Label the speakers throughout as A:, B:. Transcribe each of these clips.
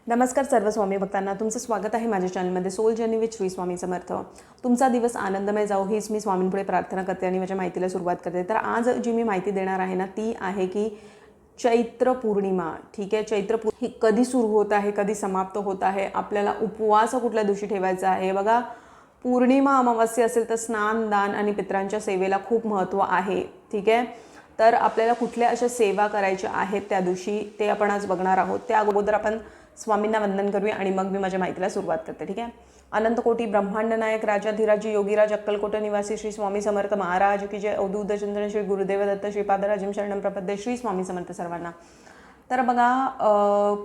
A: नमस्कार सर्व स्वामी भक्तांना, तुमचं स्वागत आहे माझ्या चॅनलमध्ये soul journey with Shri Swami Samarth. तुमचा दिवस आनंदमय जाओ हीच मी स्वामींपुढे प्रार्थना करते आणि माझ्या माहितीला सुरुवात करते। तर आज जी मी माहिती देणार आहे ना ती आहे की चैत्र पौर्णिमा। ठीक आहे, चैत्र ही कधी सुरू होत आहे, कधी समाप्त होत आहे, आपल्याला उपवास कुठल्या दिवशी ठेवायचा आहे। बघा, पौर्णिमा अमावस्या असेल तर स्नान, दान आणि पितरांच्या सेवेला खूप महत्त्व आहे। ठीक आहे, तर आपल्याला कुठल्या अशा सेवा करायच्या आहेत त्या दिवशी ते आपण आज बघणार आहोत। त्या अगोदर आपण स्वामींना वंदन करूया आणि मग मी माझ्या माहितीला सुरुवात करते। ठीक आहे, अनंत कोटी ब्रह्मांड नायक राजाधिराज योगीराज अक्कलकोट निवासी श्री स्वामी समर्थ महाराज की जय। अवधूत चंद्र श्री गुरुदेव दत्त श्रीपादराजम शरणम प्रपद्ये श्री स्वामी समर्थ सर्वांना। तर बघा,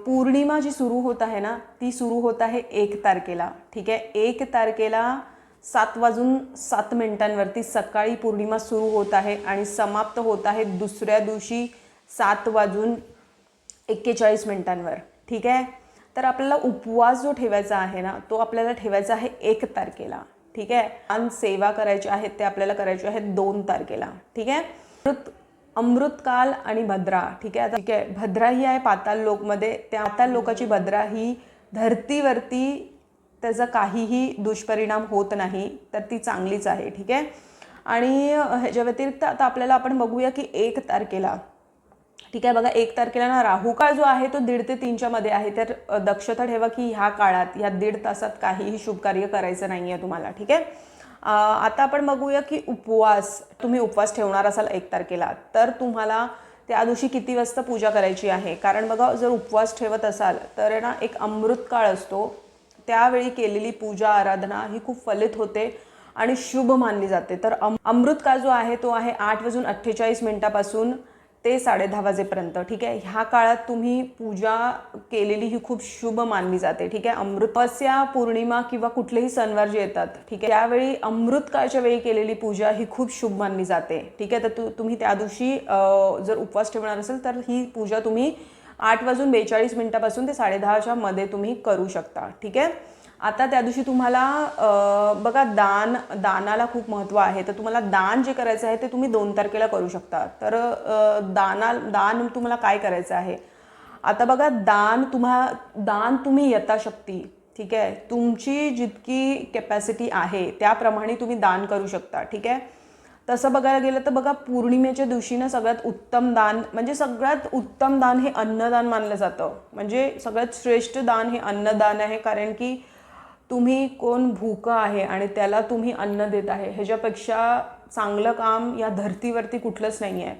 A: पौर्णिमा जी सुरू होत आहे ना ती सुरू होत आहे 1 तारखेला। ठीक आहे, 1 तारखेला 7:07 सकाळी पौर्णिमा सुरू होत आहे आणि समाप्त होत आहे दुसऱ्या दिवशी 7:41 ठीक आहे, तर आपल्याला उपवास जो ठेवायचा आहे ना तो आपल्याला ठेवायचा आहे 1 तारखेला। ठीक आहे, आणि सेवा करायची आहेत ते आपल्याला करायचे आहेत 2 तारखेला। ठीक आहे, अमृतकाल आणि भद्रा। ठीक आहे, ठीक आहे, भद्रा ही आहे पाताल लोकमध्ये। त्या पाताल लोकाची भद्रा ही धरतीवरती त्याचा काहीही दुष्परिणाम होत नाही, तर ती चांगलीच आहे। ठीक आहे, आणि ह्याच्या व्यतिरिक्त आता आपल्याला आपण बघूया की 1 तारखेला, ठीक आहे, बघा 1 तारखेला ना राहू काळ जो आहे तो 1:30 ते 3च्या मध्ये आहे। तर दक्षता ठेवा की ह्या काळात, ह्या 1.5 तासात काहीही शुभ कार्य करायचं नाही आहे तुम्हाला। ठीक आहे, आता आपण बघूया की उपवास, तुम्ही उपवास ठेवणार असाल 1 तारखेला तर तुम्हाला त्या दिवशी किती वाजता पूजा करायची आहे। कारण बघा, जर उपवास ठेवत असाल तर ना एक अमृत काळ असतो, त्यावेळी केलेली पूजा आराधना ही खूप फलित होते आणि शुभ मानली जाते। तर अमृत काळ जो आहे तो आहे 8:48 ते 10:30 वाजेपर्यंत। ठीक आहे, ह्या काळात तुम्ही पूजा केलेली ही खूप शुभ मानली जाते। ठीक आहे, अमृतवास्या पौर्णिमा किंवा कुठलेही सणवार जे येतात, ठीक आहे, त्यावेळी अमृत काळच्या वेळी केलेली पूजा ही खूप शुभ मानली जाते। ठीक आहे, तर तुम्ही त्या दिवशी जर उपवास ठेवणार असेल तर ही पूजा तुम्ही 8:42 ते 10:30च्या मध्ये तुम्ही करू शकता। ठीक आहे, आता त्या दिवशी तुम्हाला बघा दानाला खूप महत्त्व आहे। तर तुम्हाला दान जे करायचं आहे ते तुम्ही 2 तारखेला करू शकता। तर दान तुम्हाला काय करायचं आहे, आता बघा, दान तुम्ही यथाशक्ती, ठीक आहे, तुमची जितकी कॅपॅसिटी आहे त्याप्रमाणे तुम्ही दान करू शकता। ठीक आहे, तसं बघायला गेलं तर बघा, पौर्णिमेच्या दिवशी ना सगळ्यात उत्तम दान म्हणजे सगळ्यात उत्तम दान हे अन्नदान मानलं जातं। म्हणजे सगळ्यात श्रेष्ठ दान हे अन्नदान आहे, कारण की तुम्ही कोण भूक आहे आणि त्याला तुम्ही अन्न देत आहे, ह्याच्यापेक्षा चांगलं काम या धरतीवरती कुठलंच नाही आहे।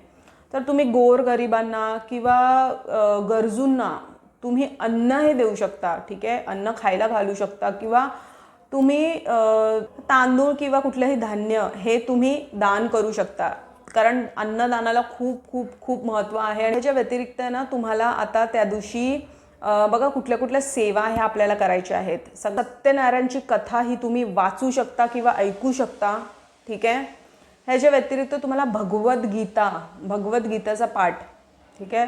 A: तर तुम्ही गोरगरिबांना किंवा गरजूंना तुम्ही अन्न हे देऊ शकता। ठीक आहे, अन्न खायला घालू शकता किंवा तुम्ही तांदूळ किंवा कुठलंही धान्य हे तुम्ही दान करू शकता, कारण अन्नदानाला खूप खूप खूप महत्त्व आहे। आणि ह्याच्या व्यतिरिक्त ना तुम्हाला आता त्या दिवशी बघा कुठल्या सेवा ह्या आपल्याला करायच्या आहेत। सत्यनारायणची कथा ही तुम्ही वाचू शकता किंवा ऐकू शकता। ठीक आहे, ह्याच्या व्यतिरिक्त तुम्हाला भगवद्गीताचा पाठ, ठीक आहे,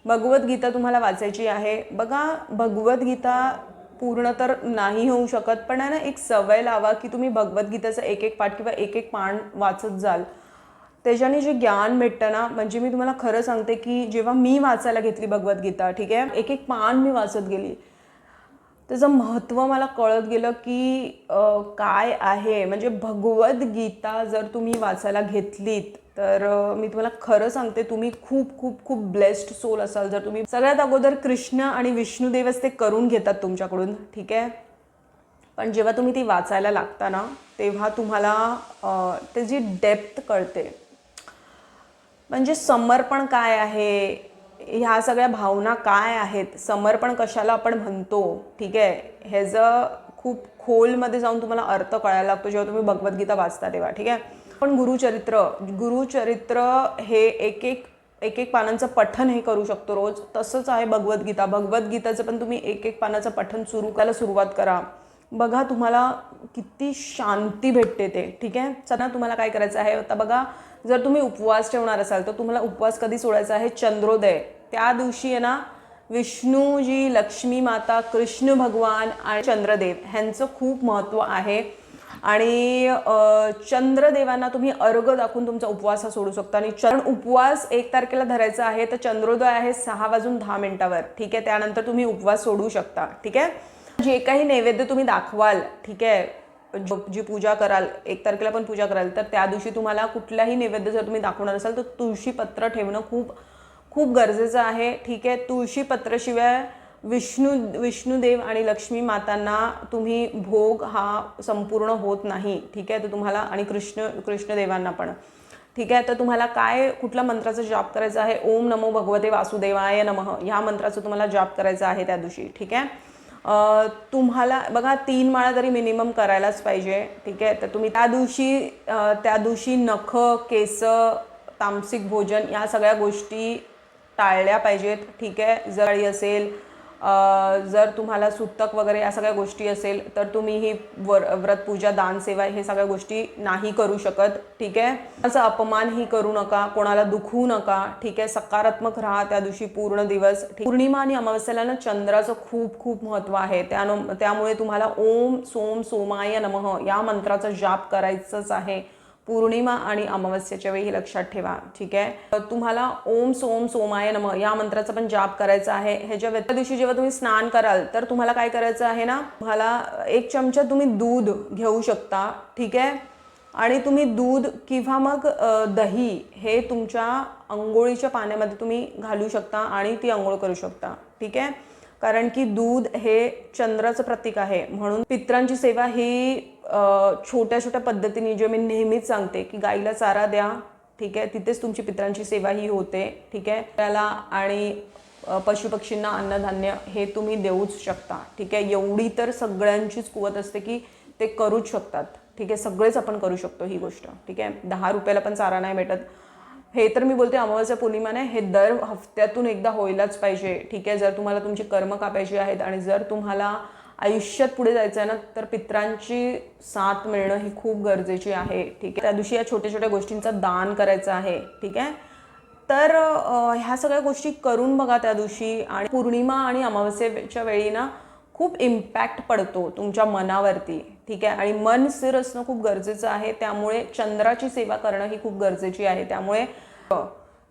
A: भगवद्गीता तुम्हाला वाचायची आहे। बघा, भगवद्गीता पूर्ण तर नाही होऊ शकत, पण आहे ना एक सवय लावा की तुम्ही भगवद्गीताचा एक पाठ किंवा एक पान वाचत जाल, त्याच्याने जे ज्ञान भेटतं ना, म्हणजे मी तुम्हाला खरं सांगते की जेव्हा मी वाचायला घेतली भगवद्गीता, ठीक आहे, एक पान मी वाचत गेली, त्याचं महत्त्व मला कळत गेलं की काय आहे। म्हणजे भगवद्गीता जर तुम्ही वाचायला घेतलीत तर मी तुम्हाला खरं सांगते तुम्ही खूप खूप खूप ब्लेस्ड सोल असाल जर तुम्ही सगळ्यात अगोदर कृष्ण आणि विष्णुदेवच ते करून घेतात तुमच्याकडून। ठीक आहे, पण जेव्हा तुम्ही ती वाचायला लागता ना तेव्हा तुम्हाला त्याची डेप्थ कळते, म्हणजे समर्पण काय आहे, ह्या सगळ्या भावना काय आहेत, समर्पण कशाला आपण म्हणतो। ठीक आहे, ह्याचं खूप खोलमध्ये जाऊन तुम्हाला अर्थ कळायला लागतो जेव्हा तुम्ही भगवद्गीता वाचता तेव्हा। ठीक आहे, पण गुरुचरित्र हे एक पानांचं पठण हे करू शकतो रोज, तसंच आहे भगवद्गीताचं पण तुम्ही एक पानाचं पठण सुरुवात करा, बघा तुम्हाला किती शांती भेटते ते। ठीक आहे, चला तुम्हाला काय करायचं आहे आता बघा, जर तुम्ही उपवास ठेवणार असाल तर तुम्हाला उपवास कधी सोडायचा आहे, चंद्रोदय त्या दिवशी आहे ना, विष्णूजी, लक्ष्मी माता, कृष्ण भगवान आणि चंद्रदेव ह्यांचं खूप महत्त्व आहे। आणि चंद्रदेवांना तुम्ही अर्घ दाखवून तुमचा उपवास हा सोडू शकता. आणि उपवास 1 तारखेला धरायचा आहे तर चंद्रोदय आहे 6:10 ठीक आहे. त्यानंतर तुम्ही उपवास सोडू शकता. ठीक आहे. जे काही नैवेद्य तुम्ही दाखवाल, ठीक आहे, जी पूजा कराल 1 तारखेला पण पूजा कराल, तर त्या दिवशी तुम्हाला कुठलाही नैवेद्य जर तुम्ही दाखवणार असाल तर तुळशी पत्र ठेवणं खूप खूप गरजेचं आहे. ठीक आहे. तुळशी पत्राशिवाय विष्णुदेव आणि लक्ष्मी मातांना तुम्ही भोग हा संपूर्ण होत नाही. ठीक आहे. तर तुम्हाला आणि कृष्णदेवांना पण, ठीक आहे. तर तुम्हाला कुठल्या मंत्राचा जाप करायचा आहे? ओम नमो भगवते वासुदेवाय नमः ह्या मंत्राचा तुम्हाला जाप करायचा आहे त्या दिवशी. ठीक आहे. तुम्हाला बघा 3 माळा तरी मिनिमम करायलाच पाहिजे. ठीक आहे. तर तुम्ही त्या दिवशी नख, केस, तामसिक भोजन या सगळ्या गोष्टी टाळल्या पाहिजेत. ठीक आहे. जळी असेल, जर तुम्हाला सुतक वगैरे या सगळ्या गोष्टी असेल तर तुम्ही ही व्रतपूजा, दानसेवा हे सगळ्या गोष्टी नाही करू शकत. ठीक आहे. असं अपमानही करू नका, कोणाला दुखवू नका. ठीक आहे. सकारात्मक राहा त्या दिवशी पूर्ण दिवस. पौर्णिमा आणि अमावस्येला ना चंद्राचं खूप खूप महत्त्व आहे. त्यामुळे तुम्हाला ओम सोम सोमाय नमः या मंत्राचा जाप करायचंच आहे पौर्णिमा आणि अमावस्येच्या वेळी, लक्षात ठेवा. ठीक आहे. तुम्हाला ओम सोम सोमाय नमः या मंत्राचा पण जाप करायचा आहे. ह्याच्या दिवशी जेव्हा तुम्ही स्नान कराल तर तुम्हाला काय करायचं आहे ना, तुम्हाला 1 चमचा तुम्ही दूध घेऊ शकता. ठीक आहे. आणि तुम्ही दूध किंवा मग दही हे तुमच्या अंघोळीच्या पाण्यामध्ये तुम्ही घालू शकता आणि ती अंघोळ करू शकता. ठीक आहे. कारण की दूध हे चंद्राचं प्रतीक आहे. म्हणून पितरांची सेवा ही छोट्या छोट्या पद्धतीने, जे मी नेहमीच सांगते की गाईला चारा द्या. ठीक आहे. तिथेच तुमची पितरांची सेवा ही होते. ठीक आहे. त्याला आणि पशुपक्षींना अन्नधान्य हे तुम्ही देऊच शकता. ठीक आहे. एवढी तर सगळ्यांचीच कुवत असते की ते करूच शकतात. ठीक आहे. सगळेच आपण करू शकतो ही गोष्ट. ठीक आहे. 10 रुपयाला पण चारा नाही भेटत. हे तर मी बोलते अमावस्या पौर्णिमा नाही, हे दर हफ्त्यातून एकदा व्हायलाच पाहिजे. ठीक आहे. जर तुम्हाला तुमची कर्म कापायची आहेत आणि जर तुम्हाला आयुष्यात पुढे जायचं आहे ना, तर पितरांची साथ मिळणं ही खूप गरजेची आहे. ठीक आहे. त्या दिवशी या छोट्या छोट्या गोष्टींचं दान करायचं आहे. ठीक आहे. तर ह्या सगळ्या गोष्टी करून बघा त्या दिवशी. आणि पौर्णिमा आणि अमावस्येच्या वेळी ना खूप इम्पॅक्ट पडतो तुमच्या मनावरती. ठीक आहे. आणि मन स्थिर असणं खूप गरजेचं आहे. त्यामुळे चंद्राची सेवा करणं ही खूप गरजेची आहे. त्यामुळे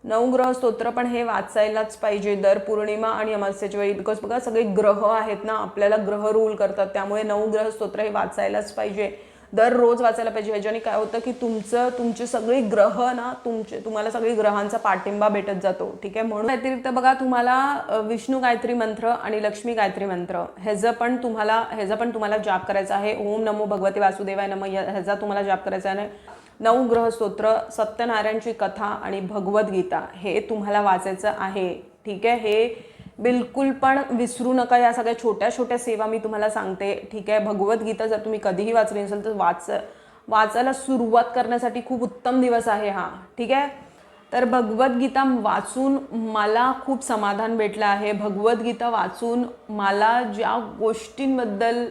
A: नवग्रह स्तोत्र पण हे वाचायलाच पाहिजे दर पौर्णिमा आणि अमावस्येच्या वेळी. बिकॉज बघा सगळे ग्रह आहेत ना, आपल्याला ग्रह रूल करतात. त्यामुळे नवग्रह स्तोत्र हे वाचायलाच पाहिजे, दररोज वाचायला पाहिजे. ह्याच्याने काय होतं की तुमचे सगळे ग्रह ना, तुम्हाला सगळी ग्रहांचा पाठिंबा भेटत जातो. ठीक आहे. म्हणून व्यतिरिक्त बघा तुम्हाला विष्णू गायत्री मंत्र आणि लक्ष्मी गायत्री मंत्र ह्याचा पण तुम्हाला जाप करायचा आहे. ओम नमो भगवते वासुदेवाय नमः ह्याचा तुम्हाला जाप करायचा आहे. नवग्रह स्तोत्र, सत्यनारायणची कथा आणि भगवद्गीता हे तुम्हाला वाचायचं आहे. ठीक आहे. हे बिलकुल पण विसरू नका. या सगळ्या छोट्या छोट्या सेवा मी तुम्हाला सांगते. ठीक आहे. भगवद्गीता जर तुम्ही कधीही वाचली नसेल तर वाचायला सुरुवात करण्यासाठी खूप उत्तम दिवस आहे हा. ठीक आहे. तर भगवद्गीता वाचून मला खूप समाधान भेटलं आहे. भगवद्गीता वाचून मला ज्या गोष्टींबद्दल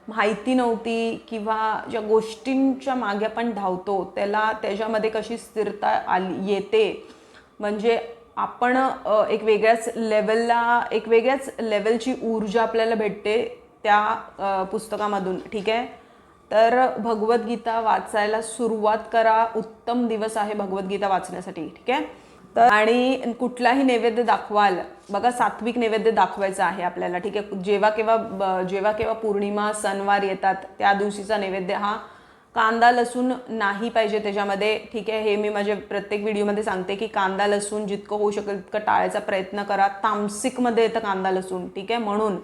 A: माहिती नव्हती किंवा ज्या गोष्टींच्या मागे आपण धावतो त्याच्यामध्ये कशी स्थिरता येते, म्हणजे आपण एक वेगळ्याच लेवलची ऊर्जा आपल्याला भेटते त्या पुस्तकामधून. ठीक आहे. तर भगवद्गीता वाचायला सुरुवात करा. उत्तम दिवस आहे भगवद्गीता वाचण्यासाठी. ठीक आहे. तर आणि कुठलाही नैवेद्य दाखवाल, बघा सात्विक नैवेद्य दाखवायचा आहे आपल्याला. ठीक आहे. जेव्हा केव्हा पौर्णिमा सणवार येतात त्या दिवशीचा नैवेद्य हा कांदा लसूण नाही पाहिजे त्याच्यामध्ये. ठीक आहे. हे मी माझ्या प्रत्येक व्हिडिओमध्ये सांगते की कांदा लसूण जितकं होऊ शकेल तितकं टाळायचा प्रयत्न करा. तामसिकमध्ये येतं कांदा लसूण. ठीक आहे. म्हणून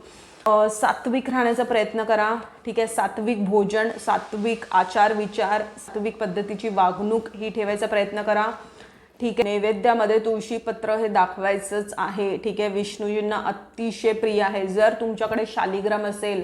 A: सात्विक राहण्याचा प्रयत्न करा. ठीक आहे. सात्विक भोजन, सात्विक आचार विचार, सात्विक पद्धतीची वागणूक ही ठेवायचा प्रयत्न करा. ठीक आहे. नैवेद्यामध्ये तुळशी पत्र हे दाखवायचंच आहे. ठीक आहे. विष्णूजींना अतिशय प्रिय आहे. जर तुमच्याकडे शालिग्राम असेल,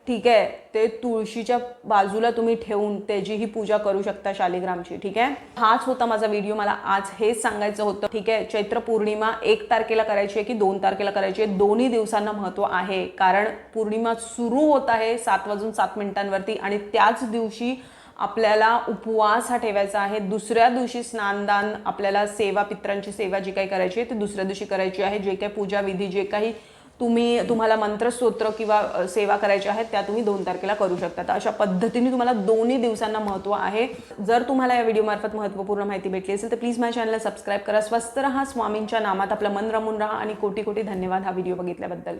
A: ठीक आहे, ते तुळशीच्या बाजूला तुम्ही ठेवून त्याचीही पूजा करू शकता शालिग्रामची. ठीक आहे. हाच होता माझा व्हिडिओ. मला आज हेच सांगायचं होतं. ठीक आहे. चैत्र पौर्णिमा 1 तारखेला करायची आहे की 2 तारखेला करायची आहे, दोन्ही दिवसांना महत्त्व आहे. कारण पौर्णिमा सुरू होत आहे 7:07 आणि त्याच दिवशी आपल्याला उपवास हा ठेवायचा आहे. दुसऱ्या दिवशी स्नानदान, आपल्याला सेवा, पितरांची सेवा जी काही करायची आहे ती दुसऱ्या दिवशी करायची आहे. जे काही पूजा विधी, जे काही तुम्हाला मंत्रस्तोत्र किंवा सेवा करायची आहेत त्या तुम्ही 2 तारखेला करू शकता. तर अशा पद्धतीने तुम्हाला दोन्ही दिवसांना महत्त्व आहे. जर तुम्हाला या व्हिडिओमार्फत महत्त्वपूर्ण माहिती भेटली असेल तर प्लीज माझ्या चॅनलला सबस्क्राईब करा. स्वस्त रहा, स्वामींच्या नामात आपलं मन रमून राहा आणि कोटी कोटी धन्यवाद हा व्हिडिओ बघितल्याबद्दल.